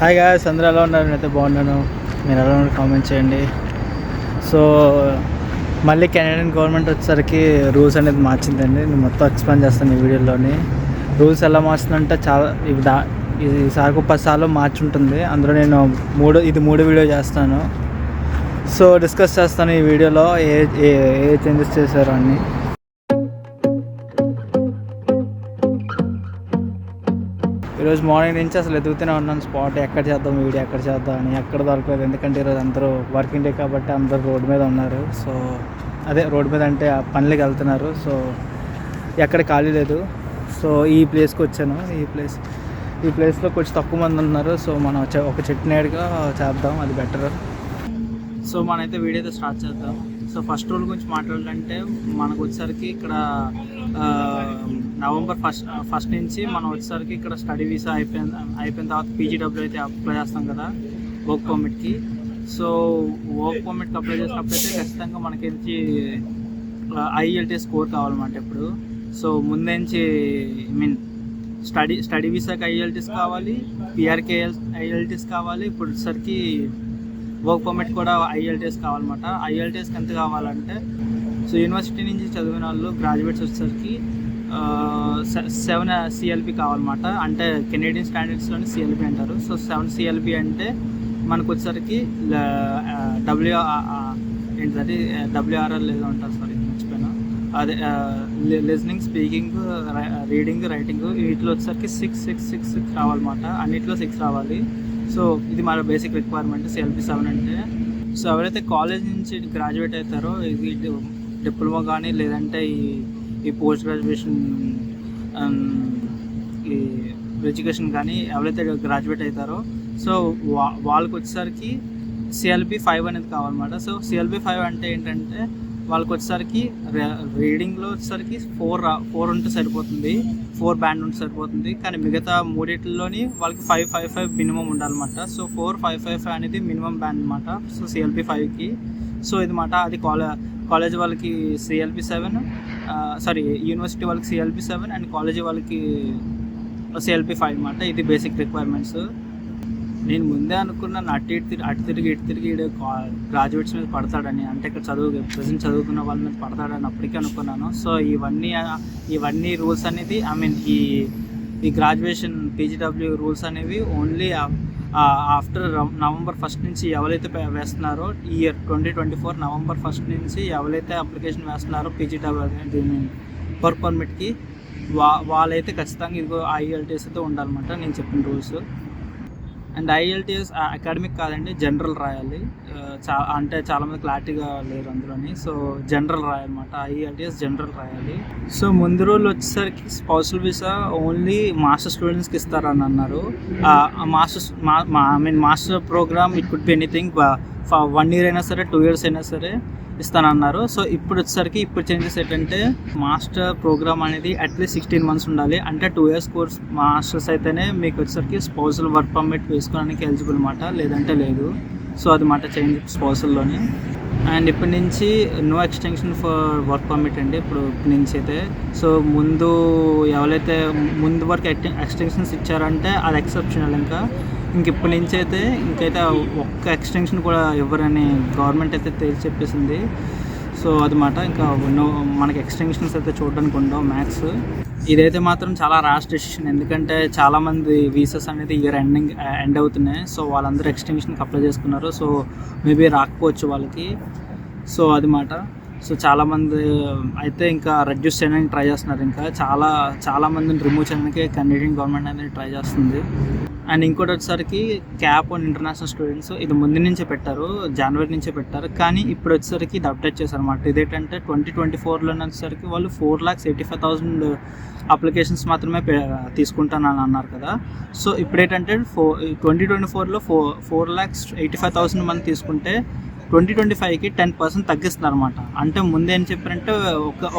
Hi guys, అందరూ ఎలా ఉన్నారు? నేనైతే బాగున్నాను. మీరు ఎలా ఉన్నారు కామెంట్ చేయండి. సో మళ్ళీ కెనడియన్ గవర్నమెంట్ వచ్చేసరికి రూల్స్ అనేది మార్చిందండి. నేను మొత్తం ఎక్స్ప్లెయిన్ చేస్తాను ఈ వీడియోలోని. రూల్స్ ఎలా మార్చిందంటే ఇది సాగు 10 సార్లు మార్చి ఉంటుంది. అందులో నేను మూడు వీడియో చేస్తాను. సో డిస్కస్ చేస్తాను ఈ వీడియోలో ఏ చేంజెస్ చేశారు అని. ఈరోజు మార్నింగ్ నుంచి అసలు ఎదుగుతూనే ఉన్నాను స్పాట్ ఎక్కడ చేద్దాం అని. ఎక్కడ దొరకలేదు, ఎందుకంటే ఈరోజు అందరూ వర్కింగ్ డే కాబట్టి అందరూ రోడ్డు మీద ఉన్నారు. సో అదే రోడ్డు మీద అంటే ఆ పనులకి వెళ్తున్నారు. సో ఎక్కడ ఖాళీ లేదు. సో ఈ ప్లేస్కి వచ్చాను. ఈ ప్లేస్లో కొంచెం తక్కువ మంది ఉన్నారు. సో మనం ఒక చెట్టు నేడుగా చేద్దాం, అది బెటర్. సో మనైతే వీడియో అయితే స్టార్ట్ చేద్దాం. సో ఫస్ట్ రూల్ గురించి మాట్లాడాలంటే మనకు వచ్చేసరికి ఇక్కడ నవంబర్ ఫస్ట్ నుంచి మనం వచ్చేసరికి ఇక్కడ స్టడీ వీసా అయిపోయిన తర్వాత పీజీడబ్ల్యూ అయితే అప్లై చేస్తాం కదా వర్క్ పర్మిట్కి. సో వర్క్ పర్మిట్కి అప్లై చేసినప్పుడైతే ఖచ్చితంగా మనకి ఐఎల్టీఎస్ స్కోర్ కావాలన్నమాట ఇప్పుడు. సో ముందేంచి స్టడీ వీసాకి ఐఎల్టీఎస్ కావాలి, పిఆర్కే ఐఎల్టీఎస్ కావాలి. ఇప్పుడు వచ్చేసరికి వర్క్ పర్మిట్ కూడా ఐఎల్టీఎస్ కావాలన్నమాట. ఐఎల్టీఎస్కి ఎంత కావాలంటే సో యూనివర్సిటీ నుంచి చదివిన వాళ్ళు గ్రాడ్యుయేట్స్ వచ్చేసరికి 7 CLB కావాలన్నమాట. అంటే కెనేడియన్ స్టాండర్డ్స్లోని CLB అంటారు. సో 7 CLB అంటే మనకు వచ్చేసరికి WRL ఏదో అంటారు, సారీ మర్చిపోయాను. అదే లిజనింగ్, స్పీకింగ్, రీడింగ్, రైటింగ్ వీటిలో వచ్చేసరికి 6 రావాలన్నమాట. అన్నిట్లో 6 రావాలి. సో ఇది మన బేసిక్ రిక్వైర్మెంట్ CLB 7 అంటే. సో ఎవరైతే కాలేజ్ నుంచి గ్రాడ్యుయేట్ అవుతారో ఇది డిప్లొమా కానీ లేదంటే ఈ పోస్ట్ గ్రాడ్యుయేషన్ ఈ ఎడ్యుకేషన్ కానీ ఎవరైతే గ్రాడ్యుయేట్ అవుతారో సో వాళ్ళకి వచ్చేసరికి CLB 5 అనేది కావాలన్నమాట. సో CLB 5 అంటే ఏంటంటే వాళ్ళకి వచ్చేసరికి రీడింగ్లో వచ్చేసరికి 4 ఉంటే సరిపోతుంది, 4 బ్యాండ్ ఉంటే సరిపోతుంది. కానీ మిగతా మూడిట్లోని వాళ్ళకి 5 మినిమం ఉండాలన్నమాట. సో 4, 5 అనేది మినిమం బ్యాండ్ అనమాట. సో CLB 5కి. సో ఇది మాట అది కాలేజ్ వాళ్ళకి CLB 7, సారీ యూనివర్సిటీ వాళ్ళకి CLB 7 అండ్ కాలేజీ వాళ్ళకి CLB 5 అనమాట. ఇది బేసిక్ రిక్వైర్మెంట్స్. నేను ముందే అనుకున్నాను అటు తిరిగి గ్రాడ్యుయేట్స్ మీద పడతాడని, అంటే ఇక్కడ ప్రజెంట్ చదువుకున్న వాళ్ళ మీద పడతాడని అప్పటికే అనుకున్నాను. సో ఇవన్నీ రూల్స్ అనేది ఈ గ్రాడ్యుయేషన్ పీజీడబ్ల్యూ రూల్స్ అనేవి ఓన్లీ ఆఫ్టర్ నవంబర్ 1 నుంచి ఎవరైతే వేస్తున్నారో ఈ ఇయర్ 2024 నవంబర్ 1 నుంచి ఎవరైతే అప్లికేషన్ వేస్తున్నారో పీజీడబ్ల్యూ వర్క్ పర్మిట్కి వాళ్ళైతే ఖచ్చితంగా ఇదిగో ఐఎల్టీఎస్ అయితే ఉండాలన్నమాట నేను చెప్పిన రూల్స్. అండ్ ఐఎల్టీఎస్ అకాడమిక్ కాదండి, జనరల్ రాయాలి. అంటే చాలామంది క్లారిటీగా లేరు అందులోని. సో జనరల్ రాయాలన్నమాట, ఐఎల్టీఎస్ జనరల్ రాయాలి. సో ముందు రోజులు వచ్చేసరికి స్పౌసల్ వీసా ఓన్లీ మాస్టర్ స్టూడెంట్స్కి ఇస్తారని అన్నారు. Master program it could be anything, 1 year అయినా సరే 2 years అయినా సరే ఇస్తానన్నారు. సో ఇప్పుడు వచ్చేసరికి చేంజెస్ ఏంటంటే మాస్టర్ ప్రోగ్రామ్ అనేది అట్లీస్ట్ 16 months ఉండాలి. అంటే 2 years కోర్స్ మాస్టర్స్ అయితేనే మీకు వచ్చేసరికి స్పౌసల్ వర్క్ పర్మిట్ వేసుకోవడానికి ఎలిజిబుల్ అనమాట, లేదంటే లేదు. సో అది మాట చేంజ్ స్పౌసల్లోని. అండ్ ఇప్పటి నుంచి no extension for work permit అండి ఇప్పుడు నుంచి అయితే. సో ఎవరైతే ముందు వరకు ఎక్స్టెన్షన్స్ ఇచ్చారంటే అది ఎక్సెప్షనల్. ఇప్పటి నుంచి అయితే ఒక్క ఎక్స్టెన్షన్ కూడా ఇవ్వరని గవర్నమెంట్ అయితే తేల్చి చెప్పేసింది. సో అది మాట మనకి ఎక్స్టెన్షన్స్ అయితే చూడడానికి ఉండవు మ్యాక్స్. ఇదైతే మాత్రం చాలా ర్యాష్ డెసిషన్, ఎందుకంటే చాలామంది వీసాస్ అనేది ఇయర్ ఎండ్ అవుతున్నాయి. సో వాళ్ళందరూ ఎక్స్టెన్షన్కి అప్లై చేసుకున్నారు. సో మేబీ రాకపోవచ్చు వాళ్ళకి. సో అది మాట. సో చాలామంది అయితే ఇంకా రెడ్యూస్ చేయడానికి ట్రై చేస్తున్నారు. చాలామందిని రిమూవ్ చేయడానికి కెనడియన్ గవర్నమెంట్ అనేది ట్రై చేస్తుంది. అండ్ ఇంకోటి వచ్చేసరికి క్యాప్ ఆన్ ఇంటర్నేషనల్ స్టూడెంట్స్ ఇది ముందు నుంచే పెట్టారు, జనవరి నుంచే పెట్టారు. కానీ ఇప్పుడు వచ్చేసరికి ఇది అప్డేట్ చేశారు అనమాట. ఇదేంటంటే 2024లో వచ్చేసరికి వాళ్ళు 4,85,000 అప్లికేషన్స్ మాత్రమే తీసుకుంటానని అన్నారు కదా. సో ఇప్పుడు ఏంటంటే 2024లో 4,85,000 మంది తీసుకుంటే 2025కి 10% తగ్గిస్తున్నారు అనమాట. అంటే ముందు ఏం చెప్పారంటే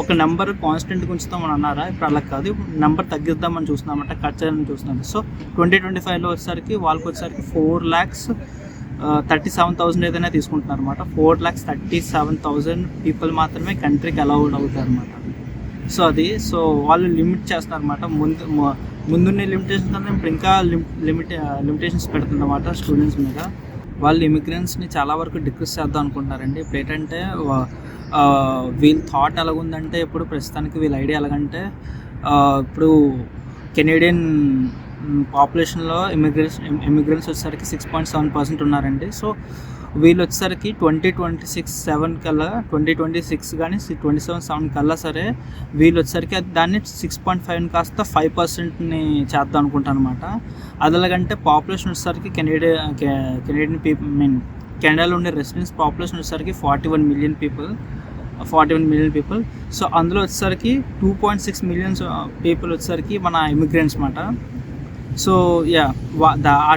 ఒక నెంబర్ కాన్స్టెంట్గా ఉంచుతామని అన్నారా, ఇప్పుడు అలా కాదు, నెంబర్ తగ్గిద్దామని చూస్తున్నామంట, కట్ చేయాలని చూస్తున్నాం. సో 2025లో వచ్చేసరికి వాళ్ళకి వచ్చేసరికి 4,37,000 ఏదైనా తీసుకుంటున్నారు అనమాట. 4,37,000 పీపుల్ మాత్రమే కంట్రీకి అలౌడ్ అవుతారు అనమాట. సో వాళ్ళు లిమిట్ చేస్తున్నారు అనమాట. ముందున్న లిమిటేషన్స్ కన్నా ఇప్పుడు ఇంకా లిమిటేషన్స్ పెడుతుందన్నమాట స్టూడెంట్స్ మీద. వాళ్ళు ఇమిగ్రెంట్స్ని చాలా వరకు డిక్రీస్ చేద్దాం అనుకుంటున్నారండి. ఇప్పుడు ఏంటంటే వీళ్ళ థాట్ ఎలాగుందంటే, ఇప్పుడు ప్రస్తుతానికి వీళ్ళ ఐడియా ఎలాగంటే, ఇప్పుడు కెనేడియన్ పాపులేషన్లో ఇమిగ్రెంట్స్ వచ్చేసరికి 6.7% ఉన్నారండి. సో వీళ్ళు వచ్చేసరికి 2026 కానీ 27 కల్లా సరే వీళ్ళు వచ్చేసరికి దాన్ని 6.5 కాస్త 5%ని చేద్దాం అనుకుంటాను అనమాట. అదలాగంటే పాపులేషన్ వచ్చేసరికి కెనేడియన్ పీపుల్ కెనడాలో ఉండే రెసిడెంట్స్ పాపులేషన్ వచ్చేసరికి 41 మిలియన్ పీపుల్. సో అందులో వచ్చేసరికి 2.6 మిలియన్స్ పీపుల్ వచ్చేసరికి మన ఇమిగ్రెంట్స్ అన్నమాట. సో ఆ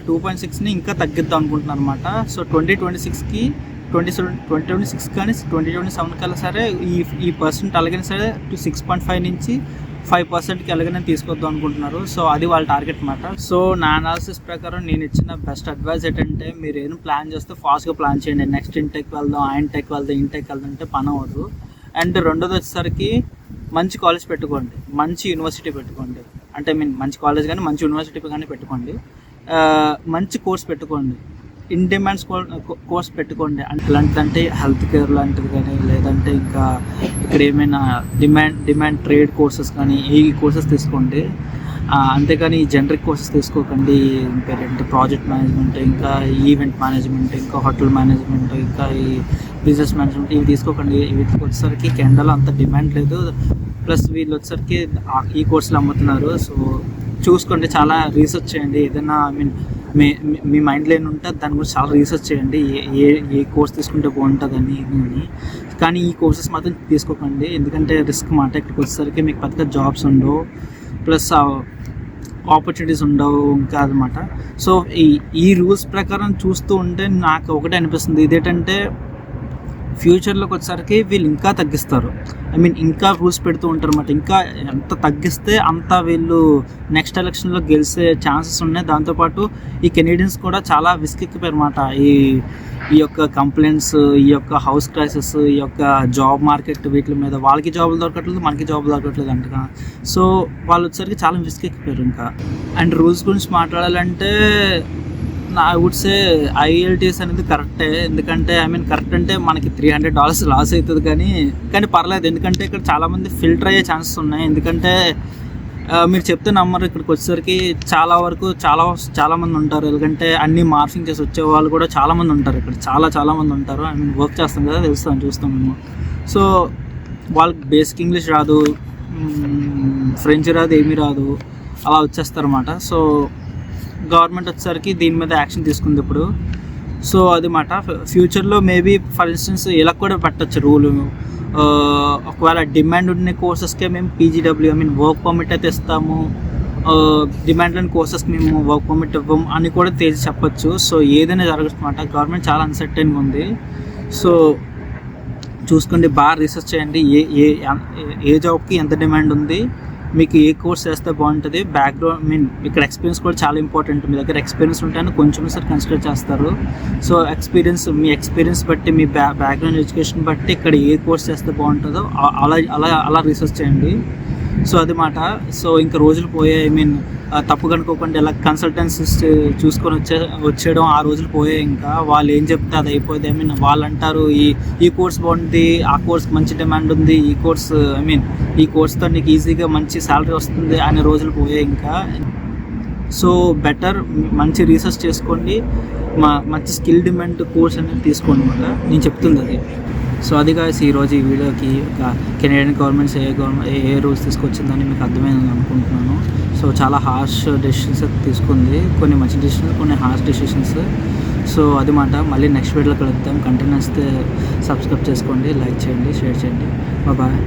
2.6ని ఇంకా తగ్గిద్దాం అనుకుంటున్నాను అనమాట. సో 2026 కానీ 2027 కల్లా సరే ఈ పర్సెంట్ అలాగైనా సరే 6.5 నుంచి 5%కి ఎలాగైనా తీసుకొద్దాం అనుకుంటున్నారు. సో అది వాళ్ళ టార్గెట్ అన్నమాట. సో నా అనాలిసిస్ ప్రకారం నేను ఇచ్చిన బెస్ట్ అడ్వైస్ ఏంటంటే, మీరు ఏం ప్లాన్ చేస్తే ఫాస్ట్గా ప్లాన్ చేయండి. నెక్స్ట్ ఇంటెక్ వెళ్దాం, ఆ ఇంటెక్ వెళ్దాం అంటే పని అవ్వదు. అండ్ రెండోది వచ్చేసరికి మంచి కాలేజ్ పెట్టుకోండి, మంచి యూనివర్సిటీ పెట్టుకోండి. అంటే మంచి కాలేజ్ కానీ మంచి యూనివర్సిటీ కానీ పెట్టుకోండి. మంచి కోర్స్ పెట్టుకోండి, ఇన్ డిమాండ్స్ కోర్స్ పెట్టుకోండి. అంటే హెల్త్ కేర్ లాంటిది కానీ, లేదంటే ఇంకా ఇక్కడ ఏమైనా డిమాండ్ ట్రేడ్ కోర్సెస్ కానీ ఈ కోర్సెస్ తీసుకోండి. అంతేకాని ఈ జనరిక్ కోర్సెస్ తీసుకోకండి. ఇంకేంటంటే ప్రాజెక్ట్ మేనేజ్మెంట్, ఇంకా ఈవెంట్ మేనేజ్మెంట్, ఇంకా హోటల్ మేనేజ్మెంట్, ఇంకా ఈ బిజినెస్ మేనేజ్మెంట్ ఇవి తీసుకోకండి. వీటికి వచ్చేసరికి కెనడాలో అంత డిమాండ్ లేదు. ప్లస్ వీళ్ళు వచ్చేసరికి ఈ కోర్సులు అమ్ముతున్నారు. సో చూసుకోండి, చాలా రీసెర్చ్ చేయండి. ఏదైనా మీ మైండ్లో ఏమి ఉంటే దాని గురించి చాలా రీసెర్చ్ చేయండి, ఏ కోర్స్ తీసుకుంటే బాగుంటుందని. కానీ ఈ కోర్సెస్ మాత్రం తీసుకోకండి, ఎందుకంటే రిస్క్ మాట. ఇక్కడికి వచ్చేసరికి మీకు పెద్దగా జాబ్స్ ఉండవు, ప్లస్ ఆపర్చునిటీస్ ఉండవు ఇంకా అనమాట. సో ఈ రూల్స్ ప్రకారం చూస్తూ ఉంటే నాకు ఒకటే అనిపిస్తుంది, ఇదేంటంటే ఫ్యూచర్లోకి వచ్చేసరికి వీళ్ళు ఇంకా తగ్గిస్తారు. ఇంకా రూల్స్ పెడుతూ ఉంటారు అన్నమాట. ఇంకా ఎంత తగ్గిస్తే అంత వీళ్ళు నెక్స్ట్ ఎలక్షన్లో గెలిచే ఛాన్సెస్ ఉన్నాయి. దాంతోపాటు ఈ కెనేడియన్స్ కూడా చాలా విసికెక్కిపోయారు అన్నమాట. ఈ యొక్క కంప్లైంట్స్, ఈ యొక్క హౌస్ క్రైసిస్, ఈ యొక్క జాబ్ మార్కెట్ వీటి మీద. వాళ్ళకి జాబులు దొరకట్లేదు, మనకి జాబులు దొరకట్లేదు అంటగా. సో వాళ్ళు వచ్చేసరికి చాలా విసికెక్కిపోయారు ఇంకా. అండ్ రూల్స్ గురించి మాట్లాడాలంటే ఐ వుడ్ సే ఐఎల్టీఎస్ అనేది కరెక్టే. ఎందుకంటే కరెక్ట్ అంటే మనకి $300 లాస్ అవుతుంది, కానీ పర్లేదు. ఎందుకంటే ఇక్కడ చాలామంది ఫిల్టర్ అయ్యే ఛాన్సెస్ ఉన్నాయి. ఎందుకంటే మీరు చెప్తే నమ్మరు, ఇక్కడికి వచ్చేసరికి చాలామంది ఉంటారు. ఎందుకంటే అన్ని మార్ఫింగ్ చేసి వచ్చే వాళ్ళు కూడా చాలామంది ఉంటారు ఇక్కడ. చాలామంది ఉంటారు. వర్క్ చేస్తాం కదా, చూస్తాం మేము. సో వాళ్ళకి బేసిక్ ఇంగ్లీష్ రాదు, ఫ్రెంచ్ రాదు, ఏమీ రాదు, అలా వచ్చేస్తారు అన్నమాట. సో గవర్నమెంట్ వచ్చేసరికి దీని మీద యాక్షన్ తీసుకుంది ఇప్పుడు. సో అది మాట. ఫ్యూచర్లో మేబీ ఫర్ ఇన్స్టెన్స్ ఇలా కూడా పెట్టచ్చు రూల్, ఒకవేళ డిమాండ్ ఉన్న కోర్సెస్కే మేము పీజీడబ్ల్యూ వర్క్ పర్మిట్ అయితే ఇస్తాము, డిమాండ్ లేని కోర్సెస్కి మేము వర్క్ పర్మిట్ ఇవ్వము అని కూడా తేల్చి చెప్పచ్చు. సో ఏదైనా జరగచ్చు అన్నమాట. గవర్నమెంట్ చాలా అన్సర్టైన్గా ఉంది. సో చూసుకోండి, బాగా రీసెర్చ్ చేయండి, ఏ జాబ్కి ఎంత డిమాండ్ ఉంది, మీకు ఏ కోర్స్ చేస్తే బాగుంటుంది. బ్యాక్గ్రౌండ్ ఇక్కడ ఎక్స్పీరియన్స్ కూడా చాలా ఇంపార్టెంట్. మీ దగ్గర ఎక్స్పీరియన్స్ ఉంటేనే కొంచెం సార్ కన్సిడర్ చేస్తారు. సో మీ ఎక్స్పీరియన్స్ బట్టి, మీ బ్యాక్గ్రౌండ్ ఎడ్యుకేషన్ బట్టి ఇక్కడ ఏ కోర్స్ చేస్తే బాగుంటుందో అలా రీసెర్చ్ చేయండి. సో అది మాట. సో ఇంకా రోజులు పోయాయి. తప్పుగా అనుకోకుండా ఇలా కన్సల్టెన్సీస్ చూసుకొని వచ్చేయడం ఆ రోజులు పోయాయి. ఇంకా వాళ్ళు ఏం చెప్తే అది అయిపోయింది. వాళ్ళు అంటారు ఈ కోర్స్ బాగుంది, ఆ కోర్స్ మంచి డిమాండ్ ఉంది, ఈ కోర్స్తో నీకు ఈజీగా మంచి శాలరీ వస్తుంది అనే రోజులు పోయాయి ఇంకా. సో బెటర్ మంచి రీసెర్చ్ చేసుకోండి, మంచి స్కిల్ డిమాండ్ కోర్స్ అనేది తీసుకోండి అన్నమాట. నేను చెప్తుంది అది. సో అది కాదు ఈరోజు ఈ వీడియోకి కెనేడియన్ గవర్నమెంట్స్ ఏ రూల్స్ తీసుకొచ్చిందని మీకు అర్థమైందని అనుకుంటున్నాను. సో చాలా హార్ష్ డెసిషన్స్ తీసుకుంది, కొన్ని మంచి డెసిషన్స్, కొన్ని హార్ష్ డెసిషన్స్. సో అది మాట. మళ్ళీ నెక్స్ట్ వీడియోలో కలుద్దాం. కంటెంట్ నచ్చితే సబ్స్క్రైబ్ చేసుకోండి, లైక్ చేయండి, షేర్ చేయండి. బాయ్.